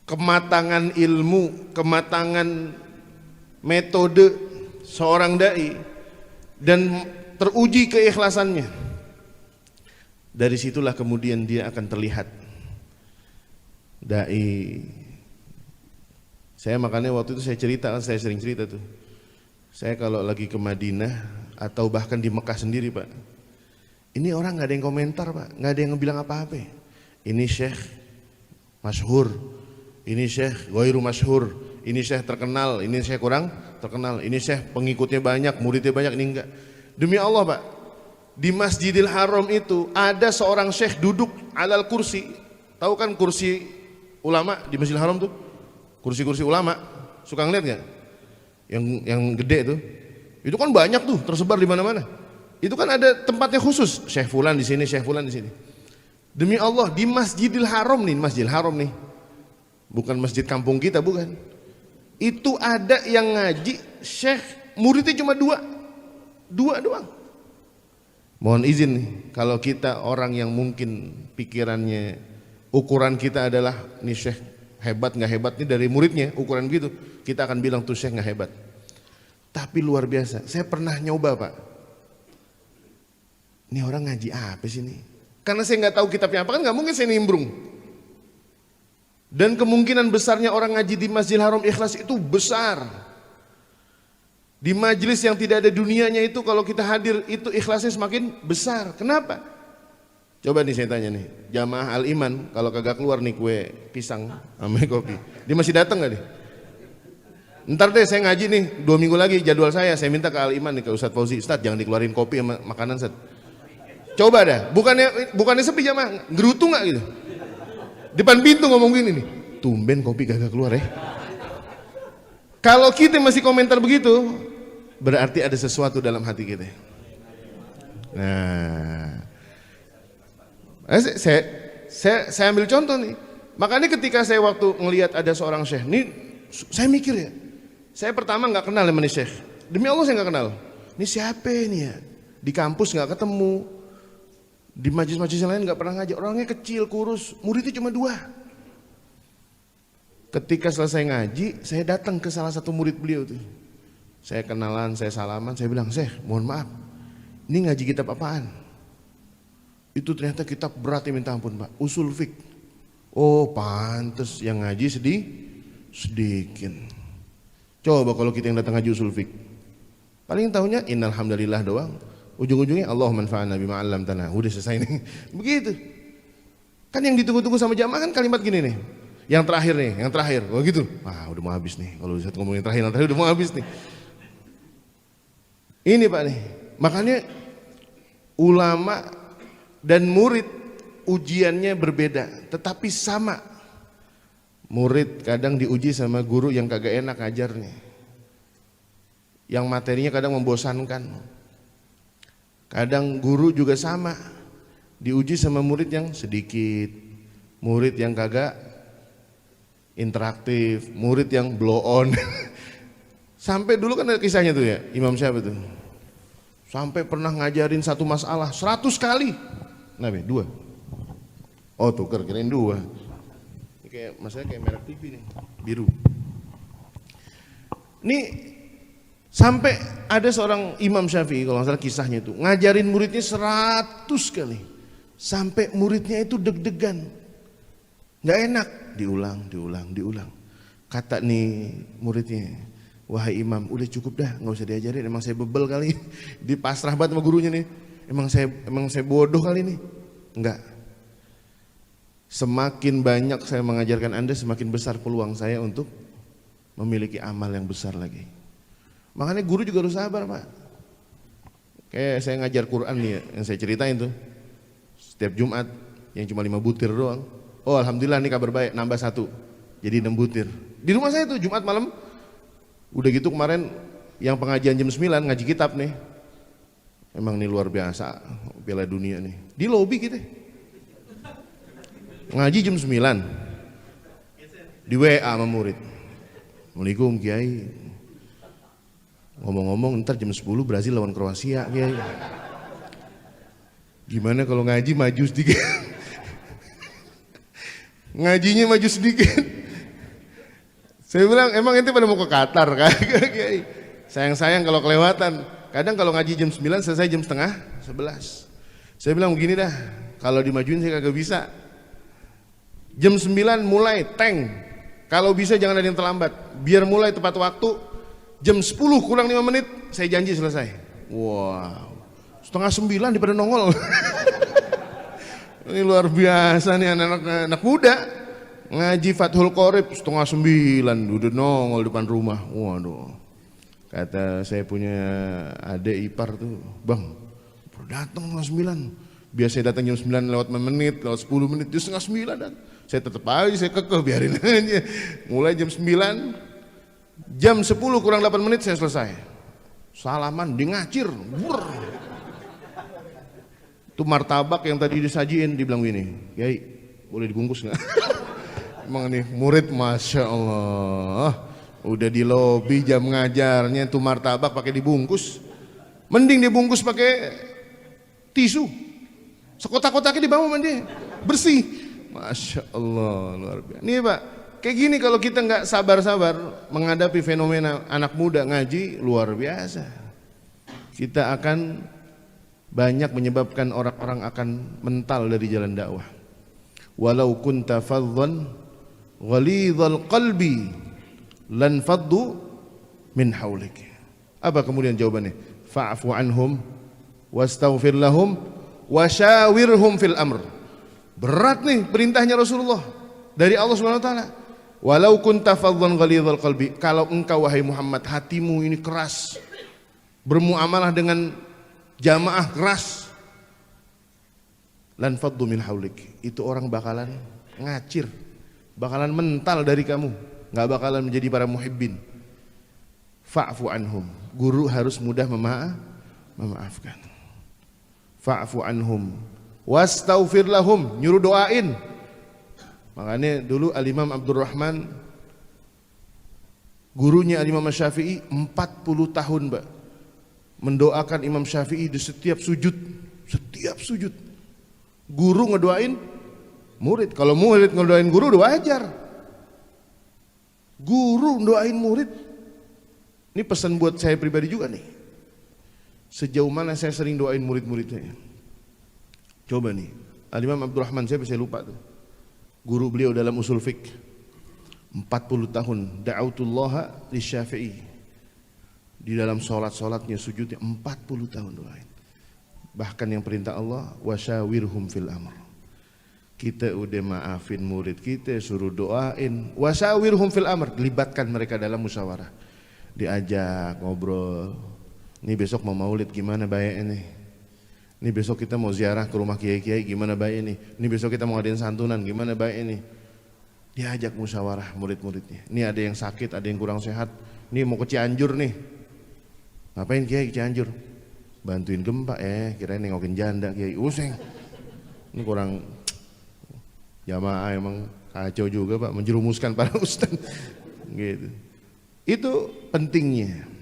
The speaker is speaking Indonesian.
kematangan ilmu, kematangan metode seorang dai dan teruji keikhlasannya. Dari situlah kemudian dia akan terlihat dai. Saya makanya waktu itu saya cerita, saya sering cerita tuh. Saya kalau lagi ke Madinah atau bahkan di Mekah sendiri, Pak, ini orang nggak ada yang komentar, Pak, nggak ada yang bilang apa-apa. Ini syekh masyhur, ini syekh ghairu masyhur, ini syekh terkenal, ini syekh kurang terkenal, ini syekh pengikutnya banyak, muridnya banyak, ini enggak. Demi Allah, Pak, di Masjidil Haram itu ada seorang syekh duduk alal kursi. Tahu kan kursi ulama di Masjidil Haram tuh? Kursi-kursi ulama, suka ngeliat nggak? Yang gede tuh. Itu kan banyak tuh, tersebar di mana-mana. Itu kan ada tempatnya khusus, Syekh Fulan di sini, Syekh Fulan di sini. Demi Allah, di Masjidil Haram nih, Masjidil Haram nih, bukan masjid kampung kita, bukan. Itu ada yang ngaji Syekh, muridnya cuma dua doang. Mohon izin nih, kalau kita orang yang mungkin pikirannya, ukuran kita adalah nih Syekh hebat nggak hebat nih dari muridnya, ukuran gitu, kita akan bilang tuh Syekh nggak hebat. Tapi luar biasa, saya pernah nyoba, Pak. Ini orang ngaji apa sih nih? Karena saya nggak tahu kitabnya apa, kan nggak mungkin saya nimbrung. Dan kemungkinan besarnya orang ngaji di Masjidil Haram ikhlas itu besar. Di majelis yang tidak ada dunianya itu kalau kita hadir itu ikhlasnya semakin besar. Kenapa? Coba nih saya tanya nih, jamaah Al-Iman kalau kagak keluar nih kue pisang sama kopi, dia masih datang nggak nih? Ntar deh saya ngaji nih 2 minggu lagi jadwal saya minta ke Al-Iman nih ke Ustadz Fauzi, Ustadz jangan dikeluarin kopi sama makanan Ustadz. Coba dah, bukannya sepi jamaah, gerutu nggak gitu? Depan pintu ngomong gini nih, tumben kopi kagak keluar ya. Kalau kita masih komentar begitu, berarti ada sesuatu dalam hati kita. Nah, saya ambil contoh nih. Makanya ketika saya waktu ngelihat ada seorang syekh, nih saya mikir ya. Saya pertama nggak kenal sama nih syekh. Demi Allah saya nggak kenal. Ini siapa ini ya? Di kampus nggak ketemu. Di majelis-majelis lain nggak pernah ngajar. Orangnya kecil, kurus, muridnya cuma 2. Ketika selesai ngaji, saya datang ke salah satu murid beliau tuh. Saya kenalan, saya salaman, saya bilang, Syekh, mohon maaf, ini ngaji kitab apaan? Itu ternyata kitab berat yang minta ampun, Pak, usul fik. Oh pantes yang ngaji sedikit. Coba kalau kita yang datang ngaji usul fik, paling tahunya innal hamdalillah doang. Ujung-ujungnya Allahumma anfa'na bima 'allamtana. Udah selesai nih. Begitu. Kan yang ditunggu-tunggu sama jamaah kan kalimat gini nih. Yang terakhir nih, yang terakhir. Oh gitu. Wah, udah mau habis nih. Kalau bisa ngomongin yang terakhir udah mau habis nih. Ini Pak nih. Makanya ulama dan murid ujiannya berbeda, tetapi sama. Murid kadang diuji sama guru yang kagak enak ngajarnya. Yang materinya kadang membosankan. Kadang guru juga sama, diuji sama murid yang sedikit, murid yang kagak interaktif, murid yang blow on. Sampai dulu kan ada kisahnya tuh ya, Imam siapa tuh? Sampai pernah ngajarin satu masalah 100 kali. Nabi, 2. Oh tuker, kirain 2. Ini kayak masalah kayak merek TV nih, biru. Nih sampai ada seorang Imam Syafi'i kalau nggak salah kisahnya itu ngajarin muridnya 100 kali sampai muridnya itu deg-degan, nggak enak, diulang. Kata nih muridnya, wahai Imam, udah cukup dah, nggak usah diajarin. Emang saya bebel kali, dipasrah banget sama gurunya nih. Emang saya bodoh kali nih. Enggak. Semakin banyak saya mengajarkan Anda, semakin besar peluang saya untuk memiliki amal yang besar lagi. Makanya guru juga harus sabar, Pak. Kayak saya ngajar Quran nih ya, yang saya ceritain tuh. Setiap Jumat yang cuma 5 butir doang. Oh alhamdulillah nih kabar baik, nambah 1. Jadi 6 butir. Di rumah saya tuh Jumat malam. Udah gitu kemarin yang pengajian jam 9 ngaji kitab nih. Emang nih luar biasa Piala Dunia nih. Di lobi kita. Ngaji jam 9. Di WA sama murid. Assalamualaikum Kiai. Ngomong-ngomong ntar jam 10 Brazil lawan Kroasia Kiai. Gimana kalau ngaji maju sedikit? Ngajinya maju sedikit. Saya bilang, emang ente pada mau ke Qatar kan? Sayang-sayang kalau kelewatan. Kadang kalau ngaji jam 9 selesai jam setengah 11. Saya bilang begini dah, kalau dimajuin saya kagak bisa. Jam 9 mulai tank. Kalau bisa jangan ada yang terlambat. Biar mulai tepat waktu. Jam 10 kurang 5 menit saya janji selesai. Wow. Setengah 9 di pada nongol. Ini luar biasa nih anak-anak muda. Ngaji Fathul Qorib setengah 9 udah nongol depan rumah. Waduh. Kata saya punya adik ipar tuh, "Bang, baru datang setengah 9. Biasanya datang jam 9 lewat 5 menit, lewat 10 menit, dia setengah 9 dan saya tetap aja, saya kekeh biarin aja. Mulai jam 9, jam 10 kurang 8 menit saya selesai. Salaman, dia ngacir. Itu martabak yang tadi disajiin, dibilang gini, "Yai, boleh dibungkus nggak?" Emang nih murid, Masya Allah, udah di lobi jam ngajarnya tuh martabak pakai dibungkus. Mending dibungkus pakai tisu, sekotak-kotaknya di bawah mandi, bersih. Masya Allah, luar biasa. Nih Pak, kayak gini kalau kita nggak sabar-sabar menghadapi fenomena anak muda ngaji, luar biasa. Kita akan banyak menyebabkan orang-orang akan mental dari jalan dakwah. Walau kunta fadhan ghalidhal qalbi lan faddu min haulik. Apa kemudian jawabannya? Fa'fu anhum wastaghfir lahum wasyawirhum fil amr. Berat nih perintahnya Rasulullah dari Allah Subhanahu wa taala. Walau kunta fadhan ghalidhal qalbi, kalau engkau wahai Muhammad hatimu ini keras, bermuamalah dengan jamaah keras, lan faddu min haulik, itu orang bakalan ngacir, bakalan mental dari kamu, nggak bakalan menjadi para muhibbin. Fa'fu anhum, guru harus mudah memaafkan. Fa'fu anhum wastaghfir lahum, nyuruh doain. Makanya dulu Al-Imam Abdurrahman, gurunya Al-Imam Syafi'i 40 tahun Mbak, mendoakan Imam Syafi'i di setiap sujud. Guru ngedoain murid. Kalau murid ngedoain guru udah wajar. Guru doain murid. Ini pesan buat saya pribadi juga nih. Sejauh mana saya sering doain murid-muridnya. Coba nih, Al-Imam Abdurrahman, saya lupa tuh. Guru beliau dalam usul fiqh 40 tahun, da'autullaha li Syafi'i. Di dalam sholat-sholatnya sujudnya 40 tahun doain. Bahkan yang perintah Allah, wasyawirhum fil amr. Kita udah maafin murid kita, suruh doain, wasyawirhum fil amr, libatkan mereka dalam musyawarah. Diajak ngobrol. Ini besok mau maulid gimana baiknya nih? Ini besok kita mau ziarah ke rumah kiai-kiai gimana baiknya nih? Ini besok kita mau ngadain santunan gimana baiknya nih? Diajak musyawarah murid-muridnya. Ini ada yang sakit, ada yang kurang sehat. Ini mau ke Cianjur nih. Ngapain kiai ke Cianjur? Bantuin gempa, kirain nengokin janda kiai. Useng. Ini kurang jamaah, emang kacau juga Pak, menjerumuskan para ustaz. Gitu. Itu pentingnya.